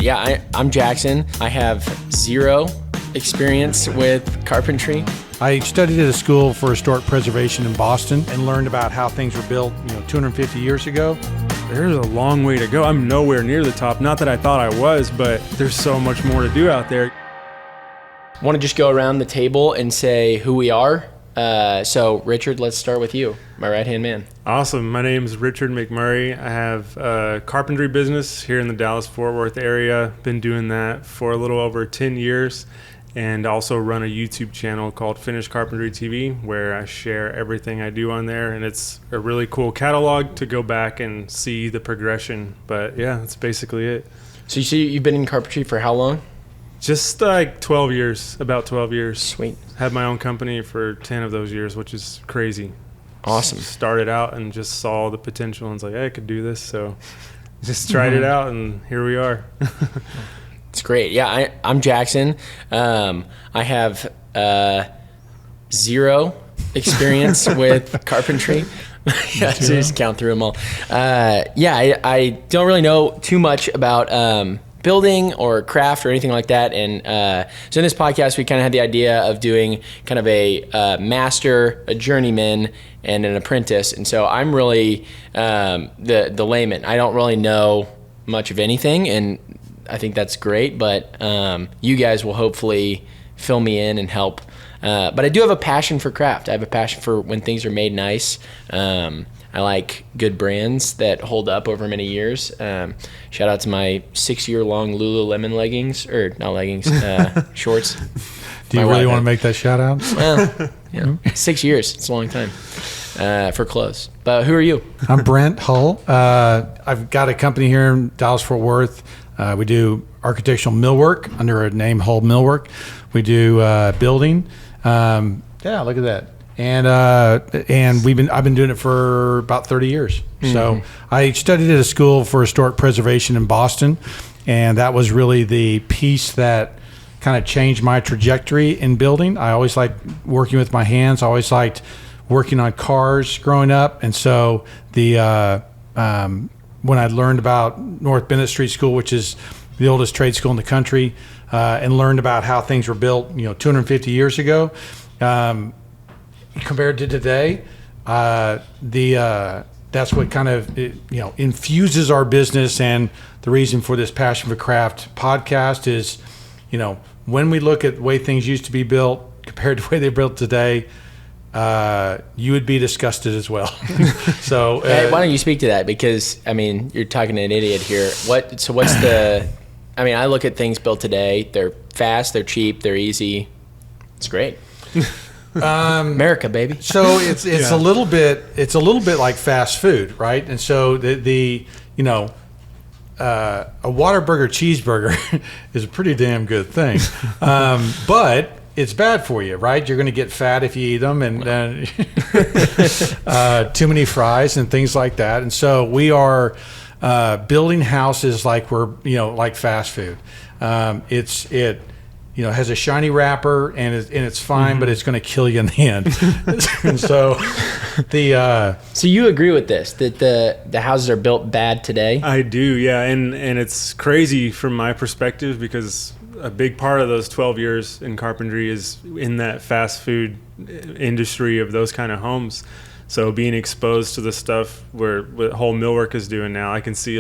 Yeah, I'm Jackson. I have zero experience with carpentry. I studied at a school for historic preservation in Boston and learned about how things were built, 250 years ago. There's a long way to go. I'm nowhere near the top. Not that I thought I was, but there's so much more to do out there. Want to just go around the table and say who we are? So Richard, let's start with you, my right-hand man. Awesome. My name is Richard McMurray. I have a carpentry business here in the Dallas-Fort Worth area. Been doing that for a little over 10 years. And also run a YouTube channel called Finished Carpentry TV, where I share everything I do on there. And it's a really cool catalog to go back and see the progression. But yeah, that's basically it. So you see you've been in carpentry for how long? Just like 12 years, about 12 years. Sweet. Had my own company for 10 of those years, which is crazy. Awesome. Started out and just saw the potential and was like, hey, I could do this. So just tried it out, and here we are. It's great. Yeah, I'm Jackson. I have zero experience with carpentry. Yeah, so just count through them all. I don't really know too much about building or craft or anything like that. And so in this podcast, we kind of had the idea of doing kind of a master, a journeyman, and an apprentice. And so I'm really the layman. I don't really know much of anything, and I think that's great, but you guys will hopefully fill me in and help. But I do have a passion for craft. I have a passion for when things are made nice. I like good brands that hold up over many years. Shout out to my 6-year-long Lululemon leggings, or not leggings, shorts. Do you really want to make that shout out? Well, 6 years. It's a long time for clothes. But who are you? I'm Brent Hull. I've got a company here in Dallas-Fort Worth. We do architectural millwork under a name Hull Millwork. We do building. Yeah, look at that. And I've been doing it for about 30 years. Mm-hmm. So I studied at a school for historic preservation in Boston, and that was really the piece that kind of changed my trajectory in building. I always liked working with my hands. I always liked working on cars growing up, and so when I learned about North Bennett Street School, which is the oldest trade school in the country, and learned about how things were built, 250 years ago, compared to today, that's what kind of infuses our business. And the reason for this Passion for Craft podcast is, when we look at the way things used to be built compared to the way they're built today, you would be disgusted as well. So why don't you speak to that? Because you're talking to an idiot here. What's the? I look at things built today. They're fast. They're cheap. They're easy. It's great. America, baby. So it's a little bit like fast food, right? And so a Whataburger cheeseburger is a pretty damn good thing, but it's bad for you, right? You're going to get fat if you eat them, and then too many fries and things like that. And so we are building houses like we're like fast food. It has a shiny wrapper and it's fine, but it's going to kill you in the end. And so so you agree with this, that the houses are built bad today? I do, yeah, and it's crazy from my perspective, because a big part of those 12 years in carpentry is in that fast food industry of those kind of homes. So being exposed to the stuff what Hull Millwork is doing now, I can see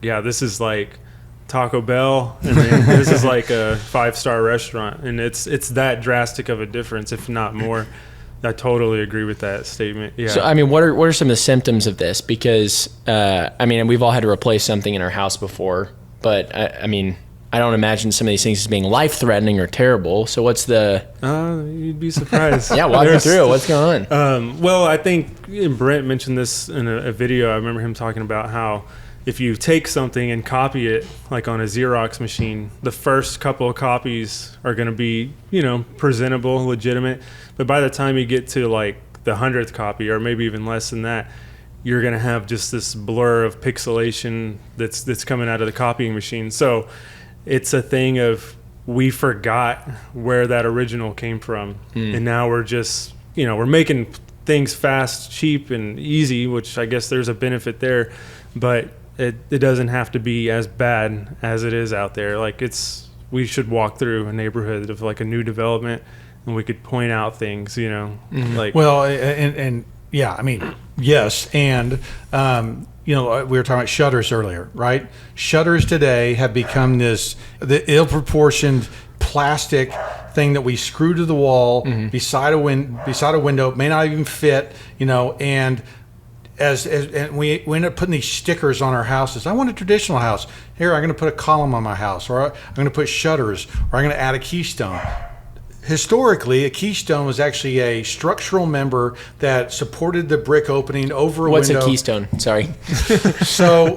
this is like Taco Bell, and then this is like a 5-star restaurant, and it's that drastic of a difference, if not more. I totally agree with that statement. Yeah. So what are some of the symptoms of this? Because we've all had to replace something in our house before, but I don't imagine some of these things as being life-threatening or terrible. So what's the... you'd be surprised. Yeah, walk me through. What's going on? Well, I think Brent mentioned this in a video. I remember him talking about how if you take something and copy it, like on a Xerox machine, the first couple of copies are going to be, presentable, legitimate. But by the time you get to like the 100th copy, or maybe even less than that, you're going to have just this blur of pixelation that's coming out of the copying machine. So it's a thing of we forgot where that original came from. And now we're just, we're making things fast, cheap, and easy, which I guess there's a benefit there. But it doesn't have to be as bad as it is out there. Like we should walk through a neighborhood of like a new development, and we could point out things, like. Well, and yeah, I mean, yes, and we were talking about shutters earlier, right? Shutters today have become the ill-proportioned plastic thing that we screw to the wall beside a window. It may not even fit, and and we end up putting these stickers on our houses. I want a traditional house. Here, I'm going to put a column on my house, or I'm going to put shutters, or I'm going to add a keystone. Historically, a keystone was actually a structural member that supported the brick opening over a window. What's a keystone? Sorry. So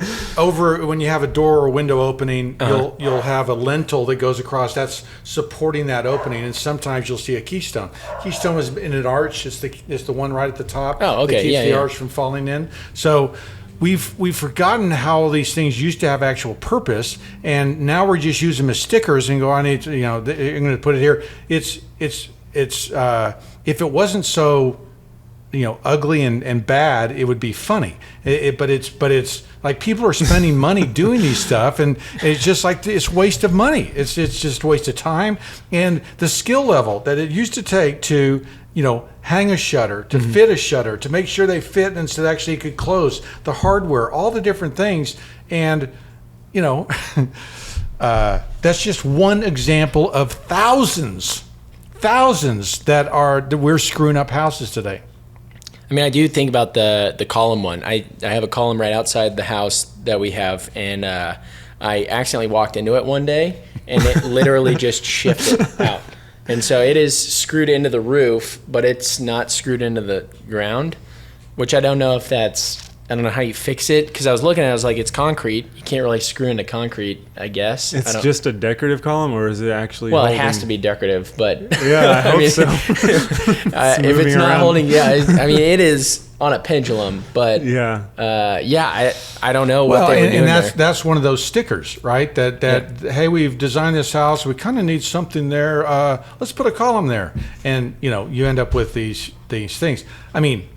when you have a door or window opening, you'll have a lintel that goes across. That's supporting that opening, and sometimes you'll see a keystone. Keystone is in an arch. It's the one right at the top. Oh, okay. That keeps the arch from falling in. So we've forgotten how all these things used to have actual purpose, and now we're just using them as stickers and go, I need to, I'm going to put it here. It's if it wasn't so, ugly and bad, it would be funny. But it's like people are spending money doing these stuff, and it's just like it's waste of money. It's just a waste of time, and the skill level that it used to take to hang a shutter, to fit a shutter, to make sure they fit and so that actually it could close, the hardware, all the different things. And, that's just one example of thousands that we're screwing up houses today. I mean, I do think about the column one. I have a column right outside the house that we have, and I accidentally walked into it one day, and it literally just shifted out. And so it is screwed into the roof, but it's not screwed into the ground, which I don't know if I don't know how you fix it, because I was looking at it, I was like, it's concrete. You can't really screw into concrete, I guess. It's just a decorative column, or is it actually Well, it has to be decorative, but... Yeah, I hope so. If it's not holding... Yeah, I mean, it is on a pendulum, but... Yeah. I don't know what they were doing and there. that's one of those stickers, right? Hey, we've designed this house. We kind of need something there. Let's put a column there. And, you end up with these things. I mean...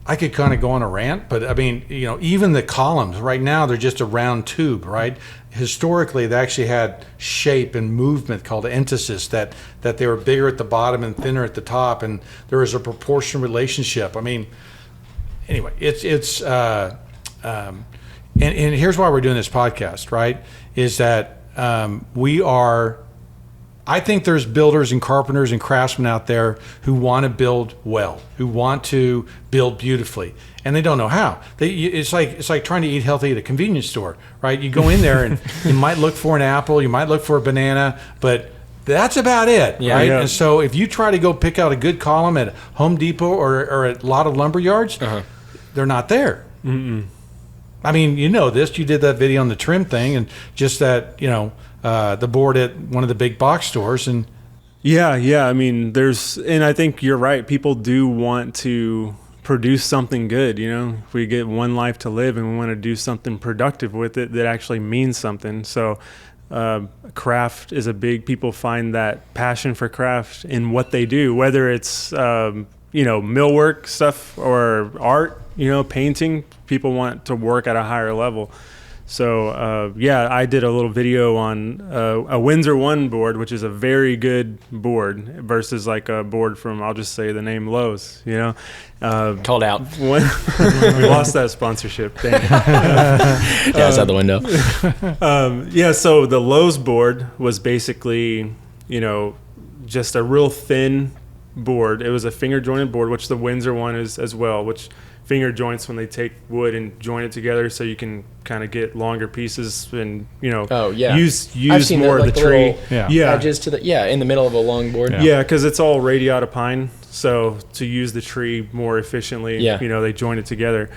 I could kind of go on a rant, but I mean, even the columns right now, they're just a round tube, right? Historically, they actually had shape and movement called entices, that they were bigger at the bottom and thinner at the top, and there was a proportion relationship. I mean, anyway, and here's why we're doing this podcast, right? Is that I think there's builders and carpenters and craftsmen out there who want to build well, who want to build beautifully, and they don't know how. It's like trying to eat healthy at a convenience store, right? You go in there and you might look for an apple, you might look for a banana, but that's about it, right? Yeah. And so if you try to go pick out a good column at Home Depot or at a lot of lumber yards, they're not there. Mm-mm. I mean, this. You did that video on the trim thing, and just that, the board at one of the big box stores. And yeah. I mean, and I think you're right. People do want to produce something good. We get one life to live, and we want to do something productive with it that actually means something. So craft is people find that passion for craft in what they do, whether it's, millwork stuff or art, painting. People want to work at a higher level. So, I did a little video on a Windsor One board, which is a very good board, versus like a board from, I'll just say the name, Lowe's, Called out. We lost that sponsorship. Dang. It's out the window. So the Lowe's board was basically, just a real thin board. It was a finger jointed board, which the Windsor One is as well, which finger joints when they take wood and join it together, so you can kind of get longer pieces and use more of the tree. Edges to in the middle of a long board. Because it's all radiata pine, so to use the tree more efficiently, they join it together.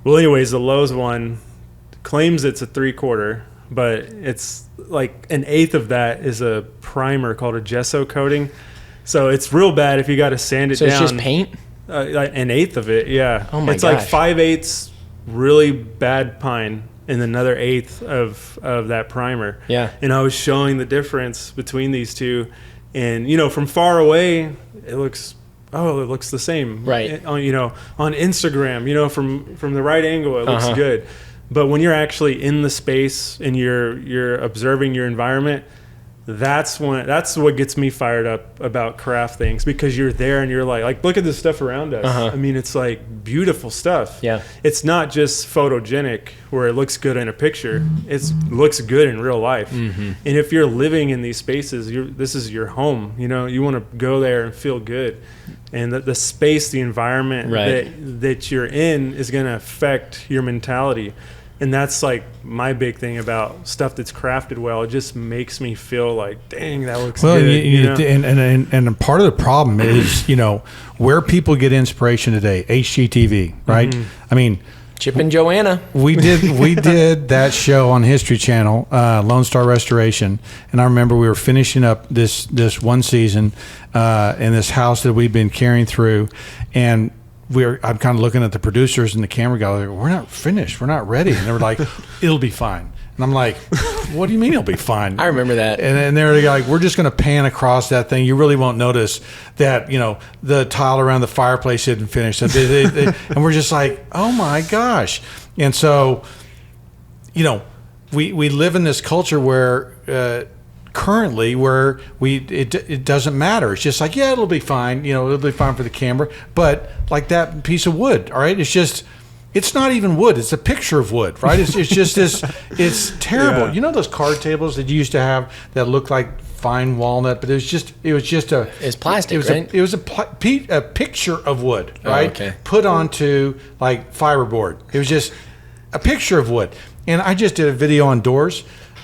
Well, anyways, the Lowe's one claims it's a 3/4, but it's like an eighth of that is a primer called a gesso coating. So it's real bad if you got to sand it down. So it's just paint? An eighth of it, yeah. Oh my it's gosh. like 5/8 really bad pine and another eighth of that primer. Yeah. And I was showing the difference between these two, and from far away it looks the same. Right. On Instagram, from the right angle it looks good. But when you're actually in the space and you're observing your environment, that's what gets me fired up about craft things, because you're there and you're like look at this stuff around us. I mean, it's like beautiful stuff. Yeah. It's not just photogenic where it looks good in a picture. It looks good in real life. And if you're living in these spaces, this is your home. You know, you want to go there and feel good. And the space, the environment that you're in is going to affect your mentality. And that's like my big thing about stuff that's crafted well. It just makes me feel like, dang, that looks good. And part of the problem is, you know, where people get inspiration today, HGTV, right? I mean, Chip and Joanna. We did that show on History Channel, Lone Star Restoration, and I remember we were finishing up this one season in this house that we've been carrying through, and I'm kind of looking at the producers and the camera guy. Like, we're not finished. We're not ready. And they were like, it'll be fine. And I'm like, what do you mean it'll be fine? I remember that. And they're like, we're just going to pan across that thing. You really won't notice that, you know, the tile around the fireplace isn't finished. And we're just like, oh my gosh. And so, you know, we live in this culture where currently where it doesn't matter. It's just like, yeah, it'll be fine. You know, it'll be fine for the camera. But like that piece of wood, all right, it's not even wood. It's a picture of wood, right? It's just this. It's terrible. Yeah. You know those card tables that you used to have that looked like fine walnut, but it was just It's plastic, right? It was a picture of wood, right? Okay. Put onto like fiberboard. It was just a picture of wood. And I just did a video on doors.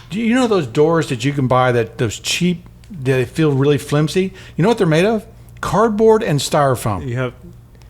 Do you know those doors that you can buy those cheap, they feel really flimsy? You know what they're made of? Cardboard and styrofoam. You have.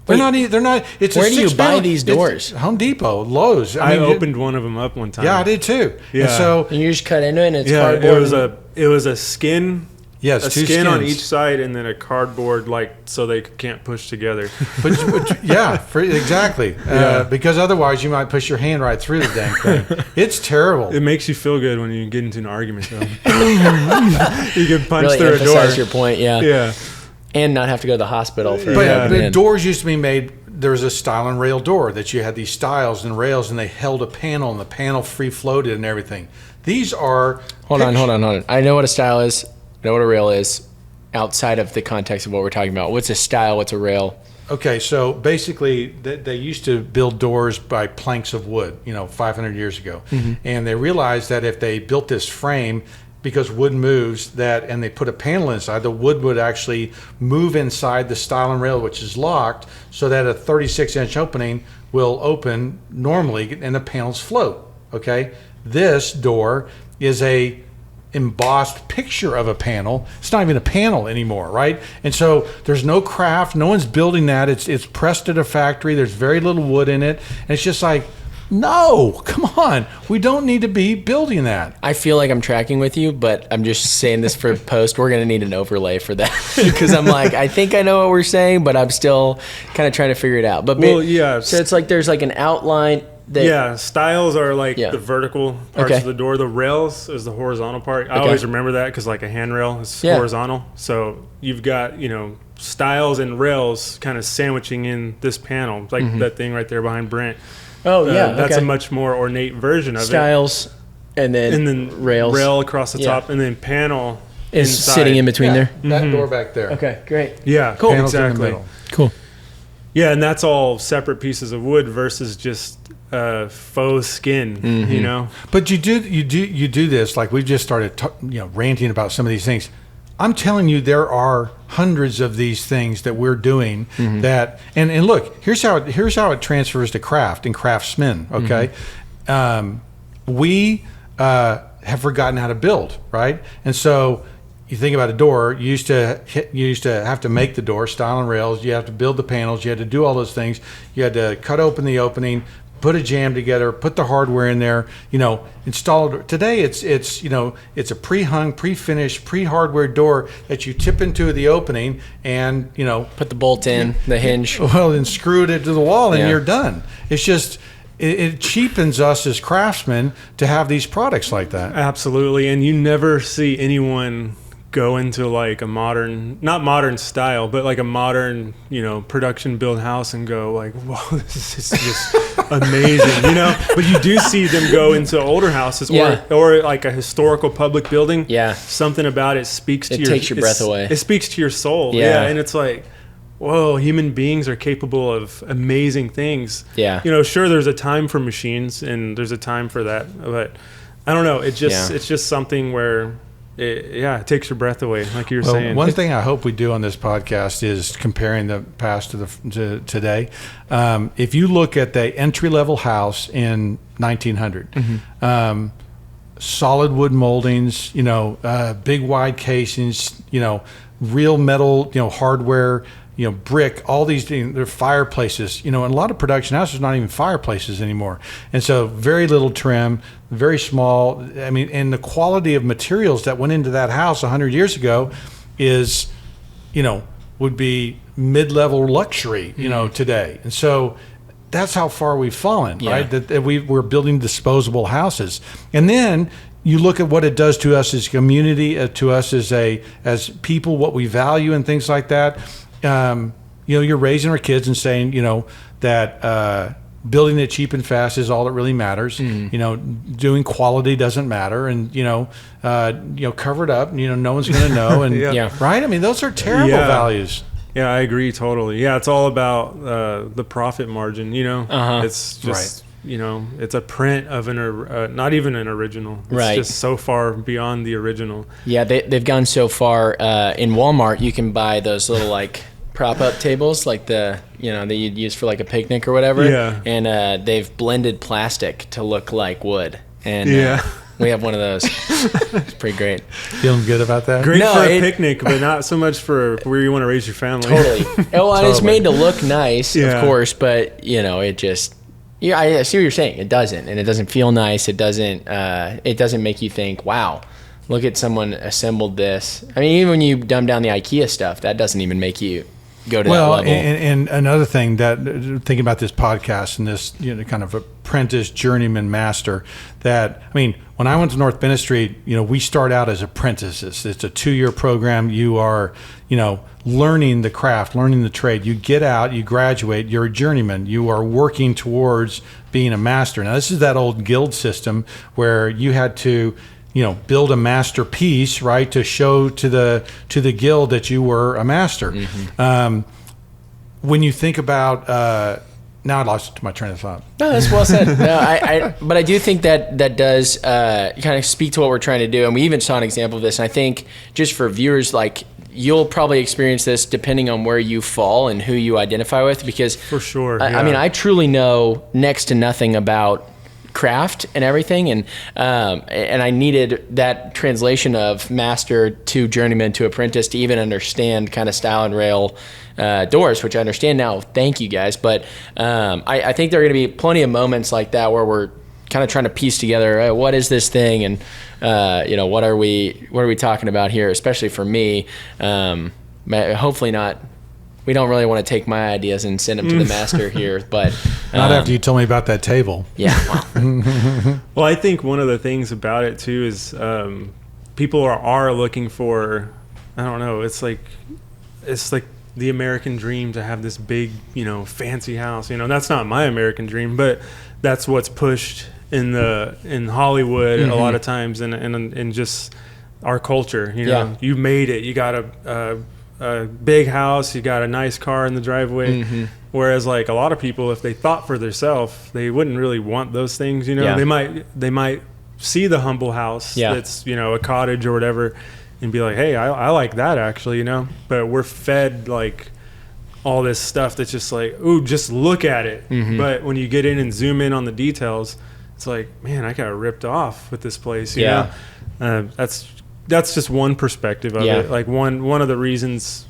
They're not. It's Where a do you buy these doors? Home Depot, Lowe's. I opened one of them up one time. Yeah, I did too. Yeah. And so And you just cut into it and it's yeah, cardboard. it was a skin. yeah, it's A two skin on skins. each side, and then a cardboard, like, so they can't push together. But yeah, exactly. Yeah. Because otherwise, you might push your hand right through the dang thing. It's terrible. It makes you feel good when you get into an argument, though. You can punch really through a door. emphasize your point, yeah. Yeah. And not have to go to the hospital for But doors used to be made. There was a style and rail door that you had these stiles and rails, and they held a panel, and the panel free floated and everything. These are Hold on. I know what a style is. I know what a rail is. Outside of the context of what we're talking about, what's a style? What's a rail? Okay, so basically, they used to build doors by planks of wood, 500 years ago, and they realized that if they built this frame, because wood moves, and they put a panel inside, the wood would actually move inside the stile and rail, which is locked, so that a 36-inch opening will open normally, and the panels float. Okay, this door is a embossed picture of a panel. It's not even a panel anymore, right? And so there's no craft. No one's building that. It's pressed at a factory. There's very little wood in it, and it's just like, no, come on. We don't need to be building that. I feel like I'm tracking with you, but I'm just saying this for post. We're going to need an overlay for that because I'm like, I think I know what we're saying, but I'm still kind of trying to figure it out. But yeah. So it's like there's like an outline. Stiles are like the vertical parts of the door. The rails is the horizontal part. I always remember that because like a handrail is horizontal. So you've got, stiles and rails kind of sandwiching in this panel, like that thing right there behind Brent. Oh, yeah. That's a much more ornate version of Stiles, and then rails. Rail across the top, and then panel is inside. sitting in between there. That door back there. Okay, great. Yeah, cool. Panels in the exactly. middle. Cool. Yeah, and that's all separate pieces of wood versus just faux skin. But you do this, like we've just started ranting about some of these things. I'm telling you, there are hundreds of these things that we're doing that, and look, here's how it transfers to craft and craftsmen. Okay, we have forgotten how to build, right? And so you think about a door. You used to have to make the door, stile and rails. You have to build the panels. You had to do all those things. You had to cut open the opening, put a jamb together, put the hardware in there, install it. Today it's a pre-hung, pre-finished, pre-hardware door that you tip into the opening and, put the bolt in, the hinge. Well, then screw it into the wall and you're done. It's just, it cheapens us as craftsmen to have these products like that. Absolutely. And you never see anyone go into like a modern, not modern style, but like a modern, production build house and go like, whoa, this is just amazing, But you do see them go into older houses or like a historical public building. Yeah. Something about it speaks to takes your breath away. It speaks to your soul. Yeah. And it's like, whoa, human beings are capable of amazing things. Yeah. Sure, there's a time for machines and there's a time for that, but I don't know. It's just something where it takes your breath away, like you were saying. One thing I hope we do on this podcast is comparing the past to today. If you look at the entry-level house in 1900, solid wood moldings, big wide casings, real metal, hardware, brick, all these things, they're fireplaces, and a lot of production houses are not even fireplaces anymore. And so very little trim, very small. I mean, and the quality of materials that went into that house 100 years ago is, would be mid-level luxury, today. And so that's how far we've fallen, right? That we're building disposable houses. And then you look at what it does to us as a community, to us as people, what we value and things like that. You're raising our kids and saying, that building it cheap and fast is all that really matters. Doing quality doesn't matter, and cover it up. No one's going to know, and right. I mean, those are terrible values. Yeah, I agree totally. Yeah, it's all about the profit margin. It's just it's a print of not even an original. It's just so far beyond the original. Yeah, they've gone so far. In Walmart, you can buy those little like prop up tables, like that you'd use for like a picnic or whatever. Yeah. And they've blended plastic to look like wood. And we have one of those. It's pretty great. Feeling good about that? Great for a picnic, but not so much for where you want to raise your family. Totally. Well, it's made to look nice, of course, but it just. Yeah, I see what you're saying. It doesn't, and it doesn't feel nice. It doesn't make you think, wow, look at someone assembled this. I mean, even when you dumb down the IKEA stuff, that doesn't even make you go to that level. And another thing that thinking about this podcast and this kind of apprentice, journeyman, master, that when I went to North Bennett Street, we start out as apprentices. It's a 2-year program. You are learning the craft, learning the trade. You get out, you graduate, you're a journeyman. You are working towards being a master. Now, this is that old guild system where you had to build a masterpiece, right, to show to the guild that you were a master. When you think about now I lost my train of thought. No, that's well said. No, but I do think that does kind of speak to what we're trying to do, and we even saw an example of this. And I think just for viewers, like, you'll probably experience this depending on where you fall and who you identify with, because for sure, I truly know next to nothing about craft and everything, and I needed that translation of master to journeyman to apprentice to even understand kind of style and rail doors, which I understand now. Thank you guys. But I think there are going to be plenty of moments like that where we're kind of trying to piece together what is this thing, and what are we talking about here, especially for me. Hopefully not. We don't really want to take my ideas and send them to the master here, but not after you told me about that table. Yeah. Well, I think one of the things about it too is people are looking for, I don't know, it's like the American dream to have this big, fancy house. That's not my American dream, but that's what's pushed in Hollywood a lot of times, and just our culture. You made it. You got a big house, you got a nice car in the driveway. Whereas like a lot of people, if they thought for themselves, they wouldn't really want those things. They might see the humble house that's a cottage or whatever, and be like, hey, I like that actually, But we're fed like all this stuff that's just like, ooh, just look at it. But when you get in and zoom in on the details, it's like, man, I got ripped off with this place. That's just one perspective of it. Like one of the reasons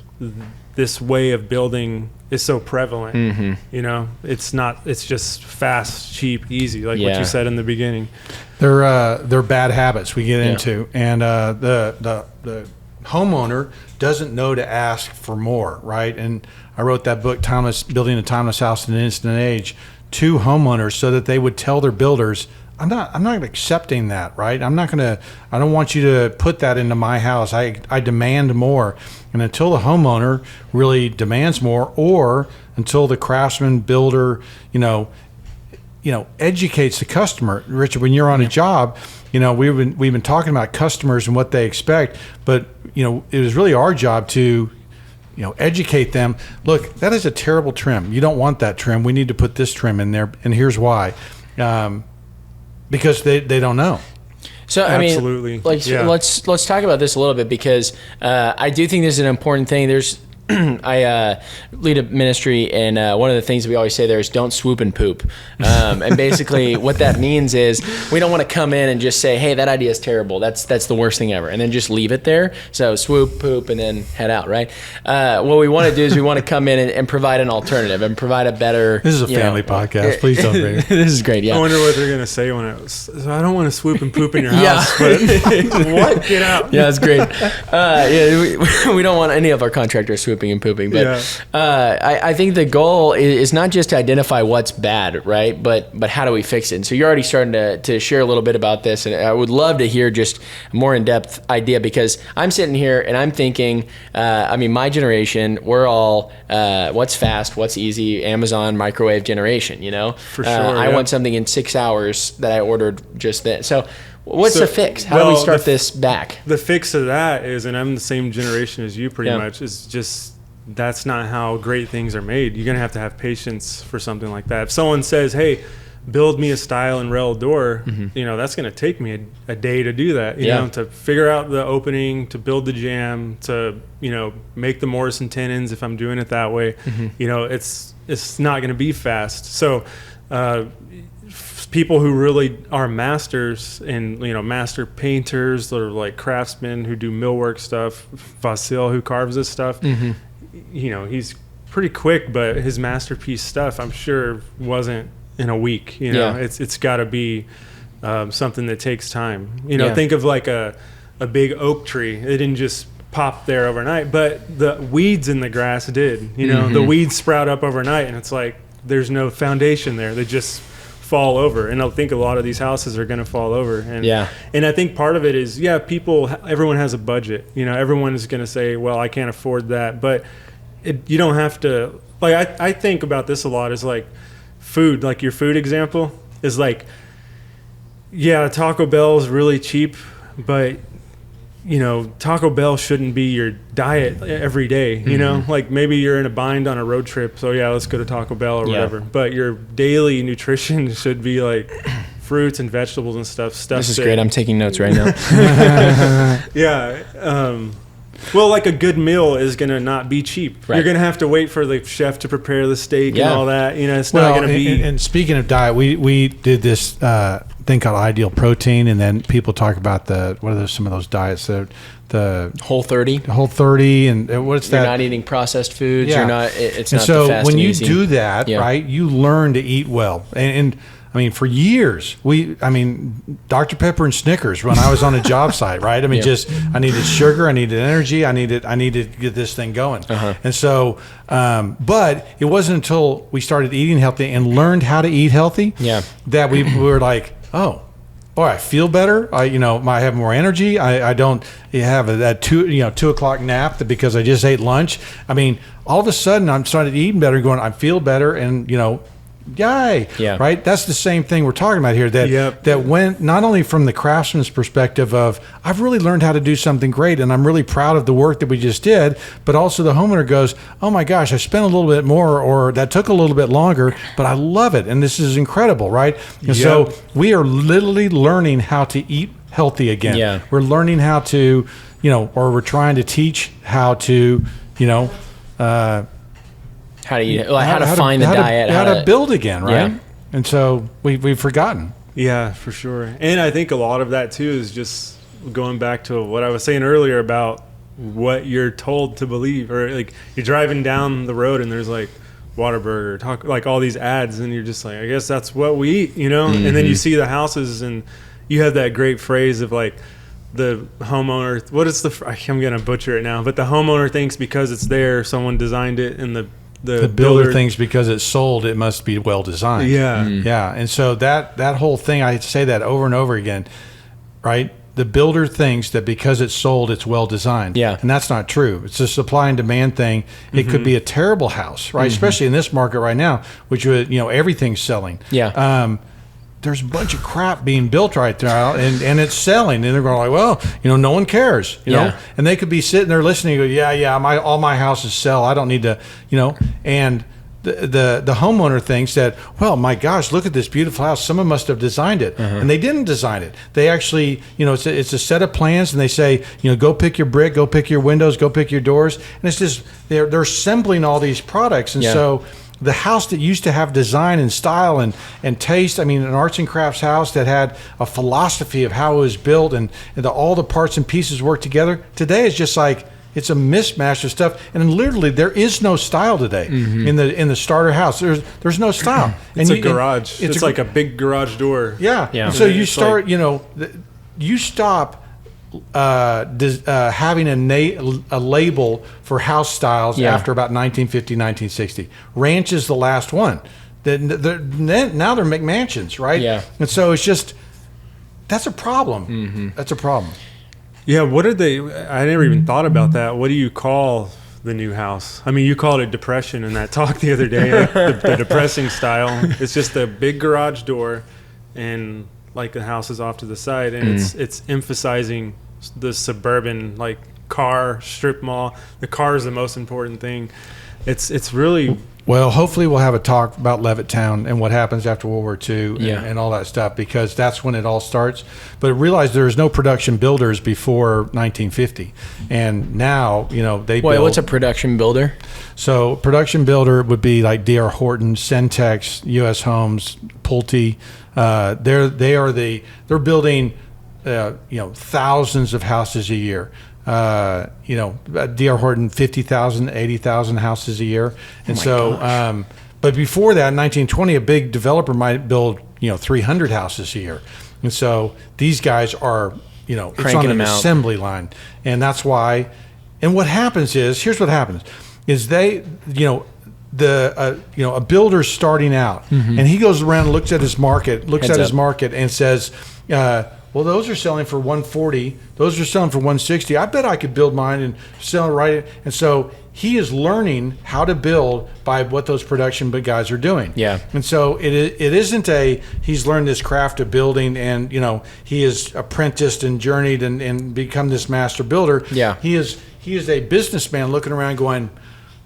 this way of building is so prevalent. It's just fast, cheap, easy, like what you said in the beginning. They're bad habits we get into, and the homeowner doesn't know to ask for more, right? And I wrote that book, Building a Timeless House in an Instant Age, to homeowners so that they would tell their builders, I'm not accepting that, right? I don't want you to put that into my house. I demand more. And until the homeowner really demands more, or until the craftsman, builder, educates the customer. Richard, when you're on a job, we've been talking about customers and what they expect, but it was really our job to educate them. Look, that is a terrible trim. You don't want that trim. We need to put this trim in there, and here's why. Because they don't know. So Absolutely. Let's talk about this a little bit, because I do think this is an important thing. There's I lead a ministry, and one of the things we always say there is don't swoop and poop. And basically what that means is we don't want to come in and just say, hey, that idea is terrible. That's the worst thing ever. And then just leave it there. So swoop, poop, and then head out, right? What we want to do is we want to come in and provide an alternative and provide a better... This is a family podcast. Please don't read it. This is great, yeah. I wonder what they're going to say when I don't want to swoop and poop in your house. But what? Get out. Yeah, that's great. We don't want any of our contractors swooping and pooping, but I think the goal is not just to identify what's bad, right? But how do we fix it? And so you're already starting to share a little bit about this, and I would love to hear just a more in-depth idea, because I'm sitting here and I'm thinking, my generation, we're all what's fast, what's easy, Amazon microwave generation, For sure. I want something in 6 hours that I ordered just then. So what's the fix? How do we start this back? The fix to that is, and I'm the same generation as you pretty much, is just that's not how great things are made. You're going to have patience for something like that. If someone says, hey, build me a style and rail door, that's going to take me a day to do that, you know, to figure out the opening, to build the jamb, to, make the Morrison tenons if I'm doing it that way. It's not going to be fast. So, people who really are masters and master painters or like craftsmen who do millwork stuff, Vasil who carves this stuff, he's pretty quick, but his masterpiece stuff I'm sure wasn't in a week. It's got to be something that takes time. Think of like a big oak tree. It didn't just pop there overnight, but the weeds in the grass did. The weeds sprout up overnight, and it's like there's no foundation there. They just fall over, and I think a lot of these houses are going to fall over. And I think part of it is everyone has a budget. Everyone is going to say, well, I can't afford that, but you don't have to. Like I think about this a lot, is like food. Like your food example is like, Taco Bell is really cheap, but Taco Bell shouldn't be your diet every day. Like maybe you're in a bind on a road trip, so let's go to Taco Bell or whatever. But your daily nutrition should be like fruits and vegetables and stuff. This is great. I'm taking notes right now. Well, like a good meal is going to not be cheap. Right. You're going to have to wait for the chef to prepare the steak and all that. It's not going to be. And speaking of diet, we did this thing called Ideal Protein, and then people talk about some of those diets? The Whole30, and what's that? You're not eating processed foods. Yeah. You're not. It's and not. So the fast when and you easy. do that, right, you learn to eat well, and for years, Dr. Pepper and Snickers when I was on a job site, right? I needed sugar, I needed energy, I needed to get this thing going. And so, but it wasn't until we started eating healthy and learned how to eat healthy that we were like, oh, boy, I feel better. I have more energy. I don't have that 2 o'clock nap because I just ate lunch. All of a sudden I'm started eating better, going, I feel better, and yay. Yeah. Right. That's the same thing we're talking about here. That went not only from the craftsman's perspective of I've really learned how to do something great, and I'm really proud of the work that we just did, but also the homeowner goes, oh my gosh, I spent a little bit more, or that took a little bit longer, but I love it, and this is incredible, right? And so we are literally learning how to eat healthy again. Yeah. We're learning how to, or we're trying to teach how to, how to eat, how to find the diet, how to build again, right? Yeah. And so we've forgotten. Yeah, for sure. And I think a lot of that too is just going back to what I was saying earlier about what you're told to believe, or like you're driving down the road and there's like Whataburger, like all these ads, and you're just like, I guess that's what we eat, And then you see the houses, and you have that great phrase of like, the homeowner, I'm going to butcher it now, but the homeowner thinks because it's there, someone designed it, and the the builder thinks because it's sold, it must be well designed. Yeah. Yeah. And so that whole thing, I say that over and over again, right? The builder thinks that because it's sold, it's well designed. Yeah. And that's not true. It's a supply and demand thing. It could be a terrible house, right? Especially in this market right now, which would, everything's selling. Yeah. There's a bunch of crap being built right now, and it's selling, and they're going like, well, no one cares, you know, and they could be sitting there listening, and go, all my houses sell, I don't need to, and the homeowner thinks that, well, my gosh, look at this beautiful house, someone must have designed it, and they didn't design it. They actually, it's a set of plans, and they say, go pick your brick, go pick your windows, go pick your doors, and it's just they're assembling all these products, and so. The house that used to have design and style and taste, an arts and crafts house that had a philosophy of how it was built and all the parts and pieces work together, today is just like, it's a mismatch of stuff. And literally, there is no style today in the starter house. There's no style. It's a garage. It's like a big garage door. Yeah. And so you start, you stop having a label for house styles after about 1950, 1960. Ranch is the last one. Now they're McMansions, right? Yeah. And so it's just, that's a problem. That's a problem. Yeah, what did I never even thought about that. What do you call the new house? You called it depression in that talk the other day, the depressing style. It's just a big garage door and like the house is off to the side, and it's emphasizing the suburban car strip mall. The car is the most important thing. It's really well. Hopefully, we'll have a talk about Levittown and what happens after World War II and all that stuff, because that's when it all starts. But realize there's no production builders before 1950, and now they build. What's a production builder? So production builder would be like D.R. Horton, Centex, U.S. Homes, Pulte. They're building. Thousands of houses a year. D.R. Horton, 50,000, 80,000 houses a year. And but before that, in 1920, a big developer might build, 300 houses a year. And so these guys are, it's on an assembly line. And that's why, and what happens is, here's what happens, is a builder's starting out, and he goes around and looks at his market, and says, well, those are selling for 140. Those are selling for 160. I bet I could build mine and sell it right. And so he is learning how to build by what those production big guys are doing. Yeah. And so it isn't he's learned this craft of building and, he is apprenticed and journeyed and become this master builder. Yeah. He is a businessman looking around going,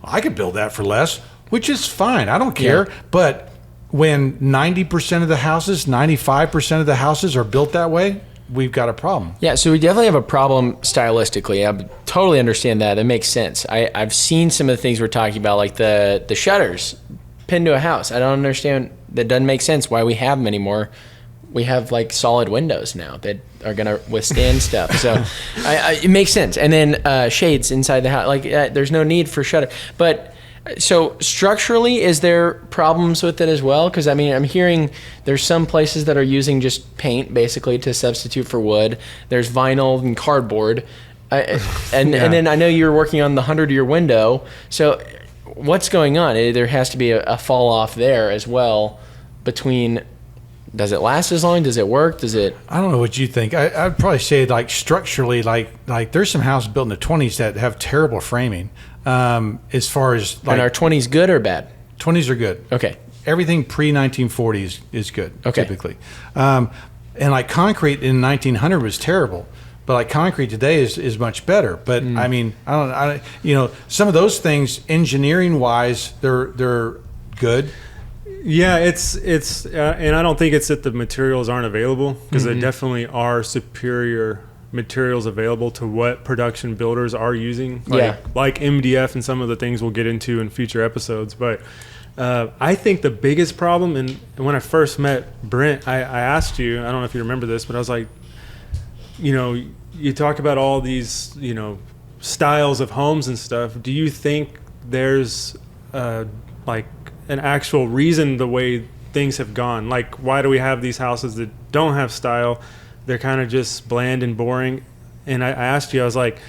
I could build that for less, which is fine. I don't care. Yeah. But when 90% of the houses, 95% of the houses are built that way, we've got a problem. Yeah, so we definitely have a problem stylistically. I totally understand that. That makes sense. I've seen some of the things we're talking about, like the shutters pinned to a house. I don't understand. That doesn't make sense why we have them anymore. We have solid windows now that are going to withstand stuff. So it makes sense. And then shades inside the house. There's no need for shutter. But so structurally, is there problems with it as well? Because I'm hearing there's some places that are using just paint basically to substitute for wood. There's vinyl and cardboard, and then I know you're working on the 100-year window. So what's going on? There has to be a fall off there as well. Between, does it last as long? Does it work? Does it? I don't know what you think. I'd probably say structurally, there's some houses built in the 20s that have terrible framing. As far as and are 20s good or bad? 20s are good. Okay. Everything pre-1940s is good. Okay. Typically, and concrete in 1900 was terrible, but concrete today is much better. But I don't some of those things engineering wise they're good. Yeah, it's and I don't think it's that the materials aren't available, because there definitely are superior materials available to what production builders are using, like MDF and some of the things we'll get into in future episodes. But I think the biggest problem, and when I first met Brent, I asked you, I don't know if you remember this, but I was like, you talk about all these, styles of homes and stuff. Do you think there's an actual reason the way things have gone? Why do we have these houses that don't have style? They're kind of just bland and boring. And I asked you, I was like,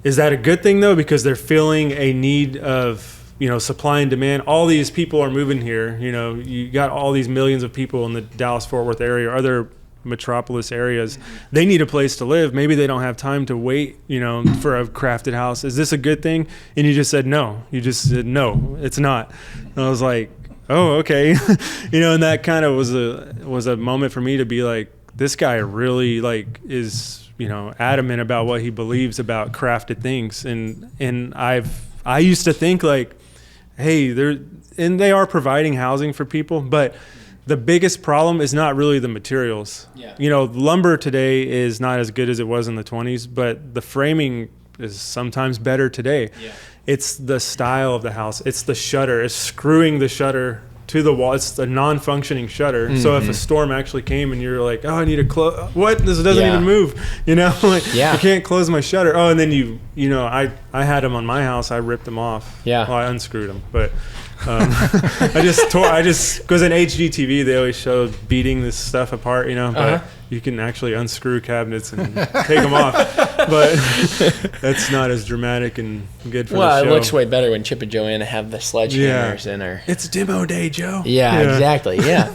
is that a good thing though? Because they're filling a need of supply and demand. All these people are moving here. You got all these millions of people in the Dallas-Fort Worth area, or other metropolis areas. They need a place to live. Maybe they don't have time to wait, for a crafted house. Is this a good thing? And you just said no. You just said no, it's not. And I was like, oh, okay. And that kind of was a moment for me to be like, this guy really is adamant about what he believes about crafted things. And I used to think like, hey, they are providing housing for people, but the biggest problem is not really the materials. Yeah. Lumber today is not as good as it was in the 20s, but the framing is sometimes better today. Yeah. It's the style of the house. It's the shutter. It's screwing the shutter to the wall. It's a non-functioning shutter. Mm-hmm. So if a storm actually came and you're like, oh, I need to close. What? This doesn't even move. I can't close my shutter. Oh, and then I had them on my house. I ripped them off. Yeah. Well, I unscrewed them, but I just because in HGTV they always show beating this stuff apart, but you can actually unscrew cabinets and take them off, but that's not as dramatic and good for the show. Well, it looks way better when Chip and Joanna have the sledgehammers in her. It's demo day, Joe. Yeah, exactly. Yeah.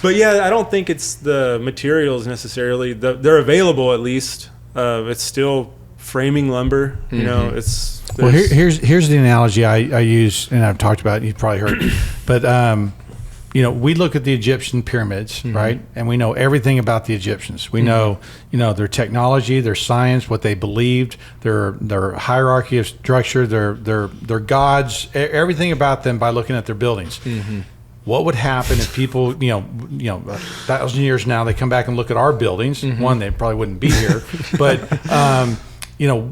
But I don't think it's the materials necessarily. They're available at least. It's still framing lumber. Here's the analogy I use, and I've talked about it, you've probably heard, but we look at the Egyptian pyramids, right? And we know everything about the Egyptians. We know, their technology, their science, what they believed, their hierarchy of structure, their gods, everything about them by looking at their buildings. Mm-hmm. What would happen if people, 1,000 years now, they come back and look at our buildings? Mm-hmm. One, they probably wouldn't be here, but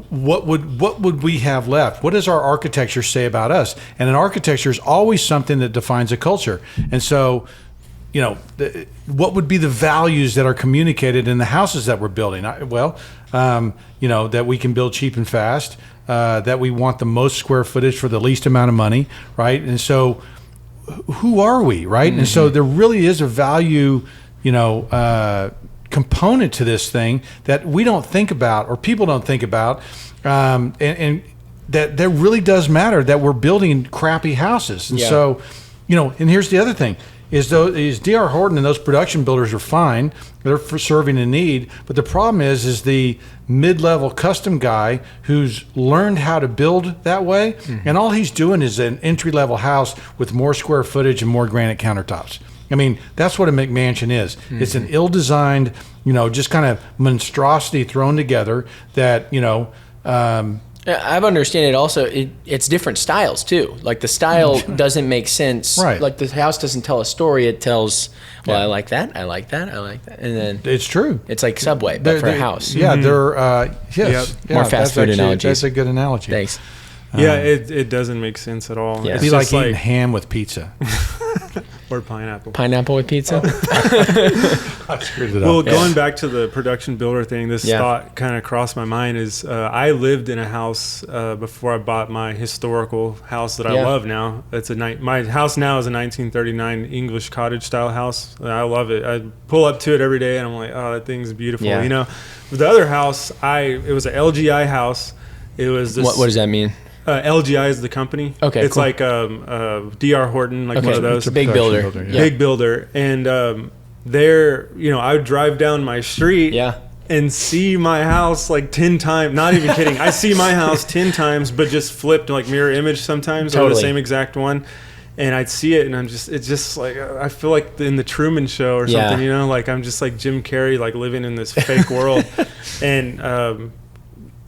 what would we have left? What does our architecture say about us? And an architecture is always something that defines a culture. And so, what would be the values that are communicated in the houses that we're building? That we can build cheap and fast, that we want the most square footage for the least amount of money, right? And so, who are we, right? Mm-hmm. And so there really is a value, component to this thing that we don't think about, or people don't think about, and that really does matter, that we're building crappy houses. And so, and here's the other thing, is D.R. Horton and those production builders are fine. They're for serving a need. But the problem is the mid-level custom guy who's learned how to build that way, and all he's doing is an entry-level house with more square footage and more granite countertops. I mean, that's what a McMansion is. Mm-hmm. It's an ill-designed, just kind of monstrosity thrown together that, I've understood it also. It's different styles too. Like the style doesn't make sense. Right. Like the house doesn't tell a story. It tells, I like that. I like that. I like that. And then it's true. It's like Subway, but for a house. Yeah, they're yes. Yep. More fast food analogies. That's a good analogy. Thanks. It doesn't make sense at all. Yeah. It'd be like eating ham with pizza. Or pineapple. Pineapple with pizza? I screwed it up. Well, going back to the production builder thing, this thought kind of crossed my mind is I lived in a house before I bought my historical house that I love now. My house now is a 1939 English cottage style house. I love it. I pull up to it every day and I'm like, oh, that thing's beautiful. Yeah. The other house, it was an LGI house. It was this. What does that mean? LGI is the company. Okay, it's cool. like D.R. Horton, like one of those. It's a big builder. Big builder. And I would drive down my street and see my house like 10 times. Not even kidding. I see my house 10 times, but just flipped like mirror image sometimes, or the same exact one. And I'd see it, and it's just like, I feel like in the Truman Show or something, like I'm just like Jim Carrey, like living in this fake world. And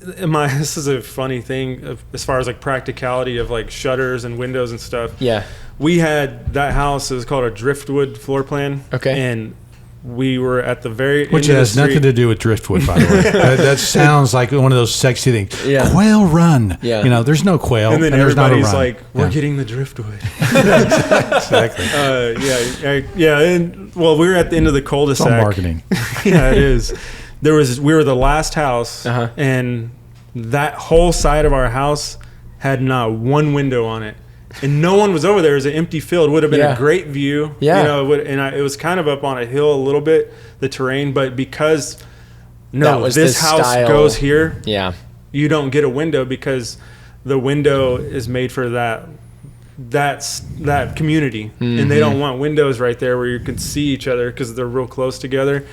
this is a funny thing as far as like practicality of like shutters and windows and stuff. Yeah. We had that house, it was called a driftwood floor plan. Okay. And we were at the very end of the Which has street. nothing to do with driftwood, by the way. That sounds like one of those sexy things. Yeah. Quail run. Yeah. There's no quail. And then there's not a everybody's run. like, we're getting the driftwood. Exactly. And well, we were at the end of the cul-de-sac. It's all marketing. Yeah, it is. We were the last house, and that whole side of our house had not one window on it, and no one was over there. It was an empty field. Would have been a great view. Yeah. It was kind of up on a hill a little bit, the terrain, but because this house style goes here, yeah, you don't get a window because the window is made for that that's that community, and they don't want windows right there where you can see each other because they're real close together.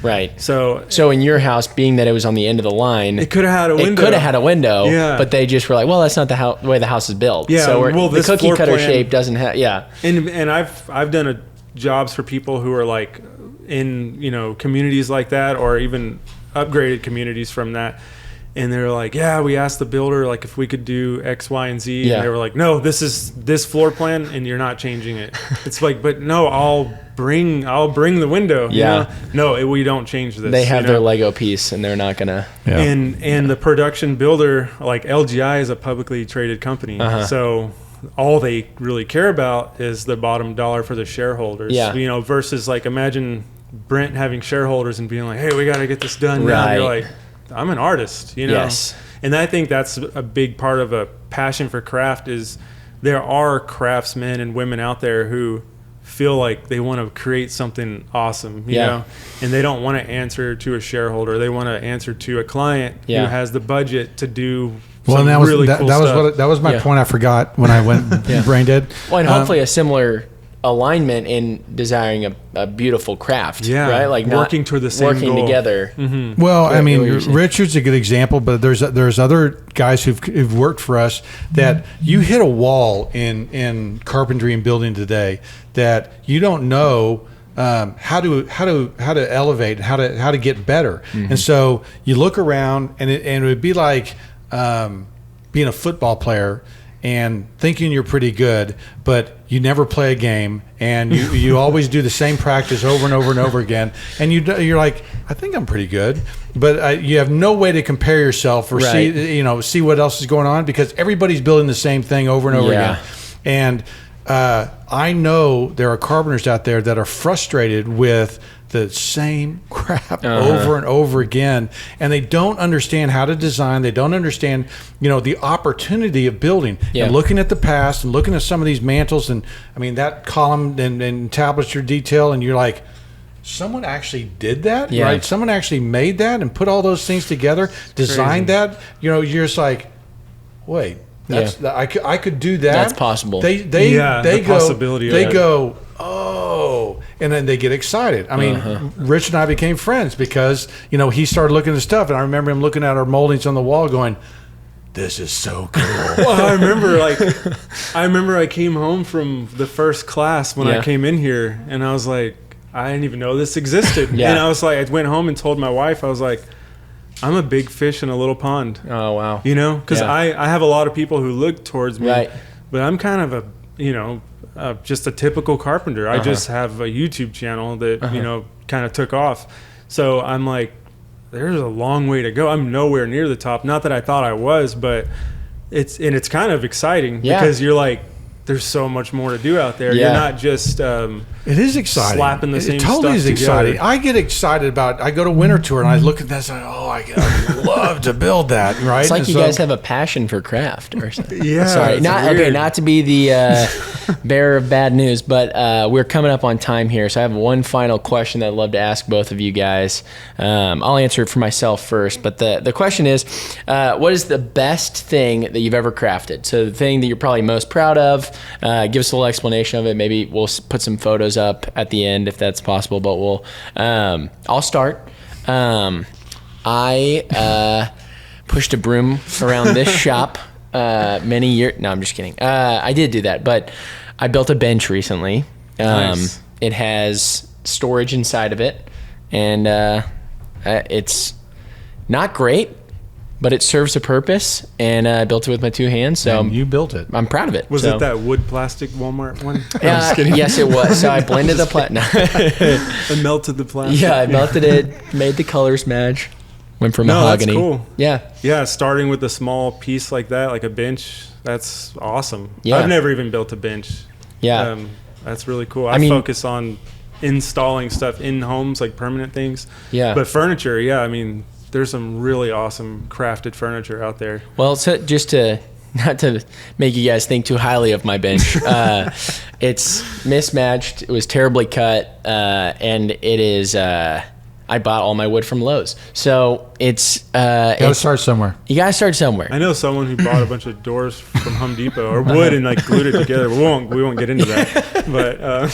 Right. So in your house, being that it was on the end of the line, it could have had a window. It could have had a window. Yeah. But they just were like, well, that's not the way the house is built. Yeah. So Well, the this cookie floor cutter plan, shape doesn't have. Yeah. And I've done jobs for people who are like in, you know, communities like that, or even upgraded communities from that. And they were like, yeah, we asked the builder like if we could do X, Y, and Z. Yeah. And they were like, no, this is this floor plan and you're not changing it. It's like, but no, I'll bring the window. Yeah. You know? No, we don't change this. They have their Lego piece and they're not gonna. Yeah. And the production builder, like LGI, is a publicly traded company. So all they really care about is the bottom dollar for the shareholders. Yeah. You know, versus like imagine Brent having shareholders and being like, hey, we got to get this done now. Right. And you're like, I'm an artist, you know? Yes. And I think that's a big part of a passion for craft is there are craftsmen and women out there who feel like they want to create something awesome, you know, and they don't want to answer to a shareholder. They want to answer to a client who has the budget to do some really cool stuff. That was my point I forgot when I went brain dead. Well, and hopefully a similar alignment in desiring a beautiful craft, right? Like working toward the same working goal. together. Well, I mean, Richard's a good example, but there's other guys who've worked for us that you hit a wall in carpentry and building today that you don't know how to elevate, how to get better, and so you look around and it would be like being a football player and thinking you're pretty good, but you never play a game, and you always do the same practice over and over and over again, and you're like, I think I'm pretty good, but you have no way to compare yourself or see what else is going on because everybody's building the same thing over and over again, and I know there are carpenters out there that are frustrated with the same crap over and over again, and they don't understand how to design. They don't understand, the opportunity of building and looking at the past and looking at some of these mantles and I mean that column and entablature detail, and you're like, someone actually did that, right? Someone actually made that and put all those things together, designed that. You're just like, wait, I could do that. That's possible. They go, oh, and then they get excited. I mean, Rich and I became friends because he started looking at stuff, and I remember him looking at our moldings on the wall, going, "This is so cool." Well, I remember I came home from the first class when I came in here, and I was like, I didn't even know this existed. And I was like, I went home and told my wife, I was like, I'm a big fish in a little pond. Oh, wow. Because I have a lot of people who look towards me, but I'm kind of just a typical carpenter. I just have a YouTube channel that, kind of took off. So I'm like, there's a long way to go. I'm nowhere near the top. Not that I thought I was, but it's kind of exciting because you're like, there's so much more to do out there. You're not just it is exciting. Slapping the same it totally stuff is together. exciting. I get excited I go to Winter Tour and I look at that and I'd love to build that, right? It's like you guys have a passion for craft or something. Sorry. Not to be the bearer of bad news, but we're coming up on time here. So I have one final question that I'd love to ask both of you guys. I'll answer it for myself first, but the question is, what is the best thing that you've ever crafted? So the thing that you're probably most proud of, give us a little explanation of it. Maybe we'll put some photos up at the end if that's possible, but I'll start. I pushed a broom around this shop many years. No, I'm just kidding. I did do that, but I built a bench recently. Nice. It has storage inside of it, and it's not great, but it serves a purpose, and I built it with my two hands. So and you built it. I'm proud of it. Was it that wood plastic Walmart one? Yes, it was. So I blended the plastic. I melted the plastic. Yeah, I melted it, made the colors match. Went for mahogany. That's cool. Yeah, starting with a small piece like that, like a bench, that's awesome. Yeah. I've never even built a bench. Yeah. That's really cool. I focus on installing stuff in homes, like permanent things. Yeah. But furniture, there's some really awesome crafted furniture out there. Well, so not to make you guys think too highly of my bench, it's mismatched. It was terribly cut, and it is. I bought all my wood from Lowe's. So it's Gotta start somewhere. you gotta start somewhere. I know someone who bought a bunch of doors from Home Depot or wood and like glued it together. We won't get into that, but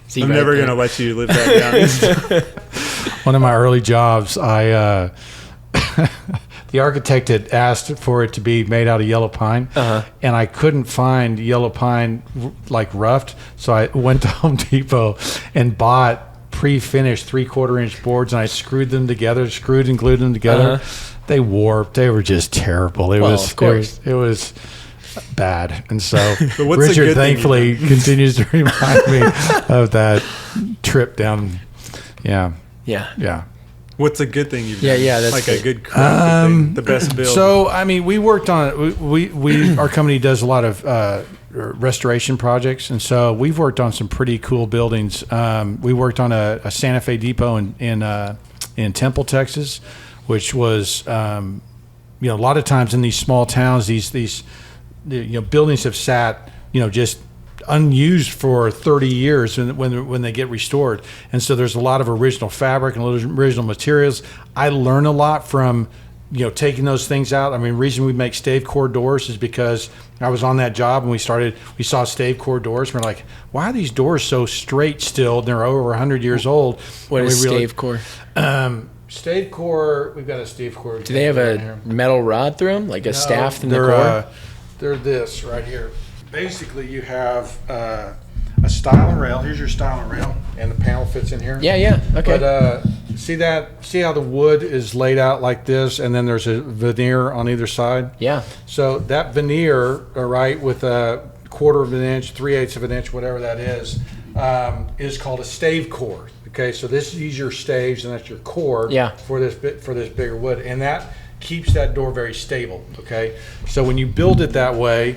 See, I'm right never there. gonna let you live that down. One of my early jobs, I the architect had asked for it to be made out of yellow pine, and I couldn't find yellow pine like roughed, so I went to Home Depot and bought pre-finished 3/4 inch boards, and I screwed and glued them together. They warped. They were just terrible. It was of course. it was bad, and so But what's the good Richard thing thankfully continues to remind me of that trip down. Yeah. What's a good thing you've Yeah, done? yeah, that's like good. a good crafted thing, the best build. So, I mean, we worked on we our company does a lot of restoration projects, and so we've worked on some pretty cool buildings. We worked on a Santa Fe depot in Temple, Texas, which was a lot of times in these small towns, these buildings have sat just unused for 30 years when they get restored, and so there's a lot of original fabric and original materials. I learn a lot from taking those things out. I mean, the reason we make stave core doors is because I was on that job and we saw stave core doors. We're like, why are these doors so straight still? They're over 100 years old. What is stave core? Stave core, we've got a stave core. Do they have a metal rod through them, like a staff in the core? They're this right here. Basically, you have a styling rail. Here's your styling rail, and the panel fits in here. Yeah. Okay. But see how the wood is laid out like this, and then there's a veneer on either side. Yeah. So that veneer, all right, with a 1/4 of an inch, 3/8 of an inch, whatever that is called a stave core. Okay, so these are your staves, and that's your core. Yeah. For this bigger wood, and that keeps that door very stable. Okay, so when you build it that way,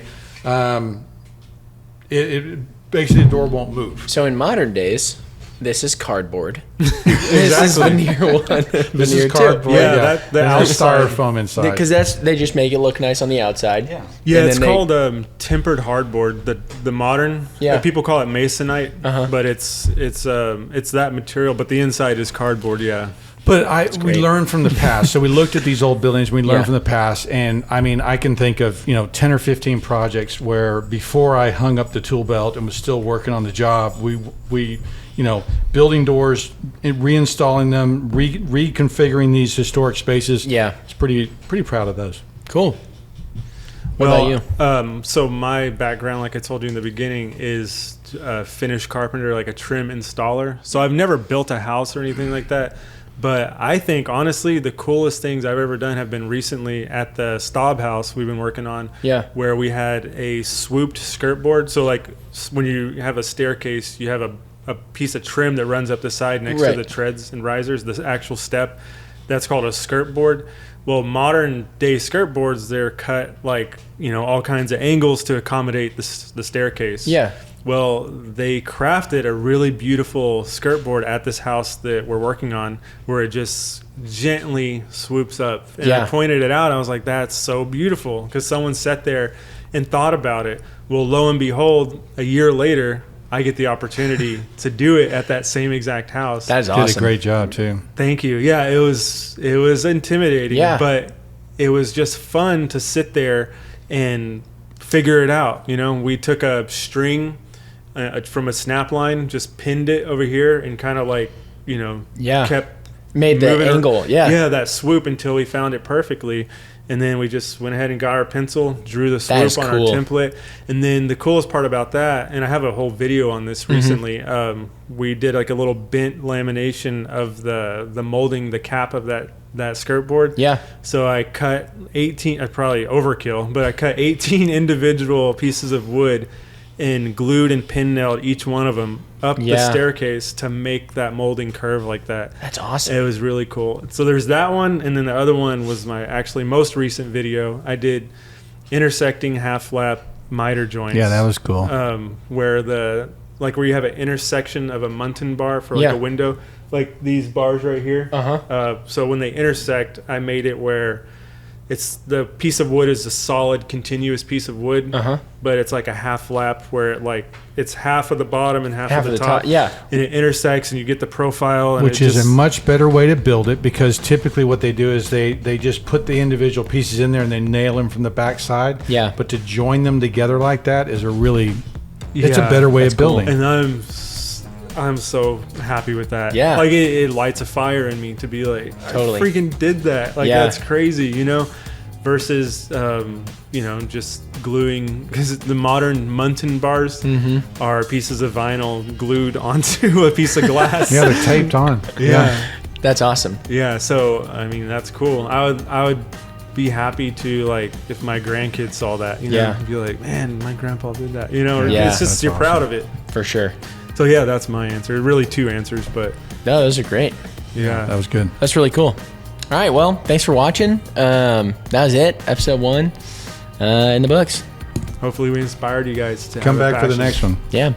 it basically the door won't move. So in modern days, this is cardboard. This is veneer one. This is cardboard. Yeah, that and there's outside. styrofoam inside. Because they just make it look nice on the outside. Yeah. Yeah, And it's then called tempered hardboard. The modern, Yeah. people call it masonite, but it's that material. But the inside is cardboard. Yeah, But we great. learned from the past. So we looked at these old buildings. We learned Yeah. from the past, and I mean, I can think of 10 or 15 projects where before I hung up the tool belt and was still working on the job, we building doors, reinstalling them, reconfiguring these historic spaces. Yeah. It's pretty proud of those. Cool. What about you? So my background, like I told you in the beginning, is finish carpenter, like a trim installer. So I've never built a house or anything like that. But I think, honestly, the coolest things I've ever done have been recently at the Staub house we've been working on. Yeah. Where we had a swooped skirt board. So, like, when you have a staircase, you have a piece of trim that runs up the side next to Right. the treads and risers, the actual step. That's called a skirt board. Well, modern day skirt boards, they're cut like, all kinds of angles to accommodate the staircase. Yeah. Well, they crafted a really beautiful skirt board at this house that we're working on where it just gently swoops up. And I Yeah. pointed it out. I was like, that's so beautiful, because someone sat there and thought about it. Well, lo and behold, a year later, I get the opportunity to do it at that same exact house. That is Did awesome. a great job too. Thank you. Yeah, it was intimidating, Yeah. but it was just fun to sit there and figure it out. We took a string from a snap line, just pinned it over here, and kind of like Yeah. kept Made the moving angle. Yeah. that swoop until we found it perfectly. And then we just went ahead and got our pencil, drew the That is swoop on cool. our template. And then the coolest part about that, and I have a whole video on this recently, we did like a little bent lamination of the molding, the cap of that skirt board. Yeah. So I cut 18, probably overkill, but I cut 18 individual pieces of wood and glued and pin nailed each one of them up the Yeah. staircase to make that molding curve like that. That's awesome. It was really cool. So there's that one, and then the other one was my actually most recent video. I did intersecting half lap miter joints. Yeah, that was cool. Where where you have an intersection of a muntin bar for like Yeah. a window, like these bars right here. Uh-huh. So when they intersect, I made it where it's the piece of wood is a solid continuous piece of wood, but it's like a half lap where it's half of the bottom and half of the top. Yeah. And it intersects and you get the profile. And which is a much better way to build it, because typically what they do is they just put the individual pieces in there and they nail them from the back side. Yeah. But to join them together like that is it's a better way of building. Cool. And I'm so happy with that. Yeah. Like it lights a fire in me to be like, Totally. I freaking did that. Like that's crazy, you know, versus, you know, just gluing, because the modern Muntin bars are pieces of vinyl glued onto a piece of glass. Yeah, they're taped on. Yeah. That's awesome. Yeah. So, I mean, that's cool. I would be happy to, like, if my grandkids saw that, you know, be like, man, my grandpa did that, you know, or it's just, you're proud of it. For sure. So yeah, that's my answer. Really 2 answers, but No, those are great. yeah. That was good. That's really cool. All right, well, thanks for watching. That was it. Episode 1 in the books. Hopefully we inspired you guys to Come have a back for the passion. next one. Yeah.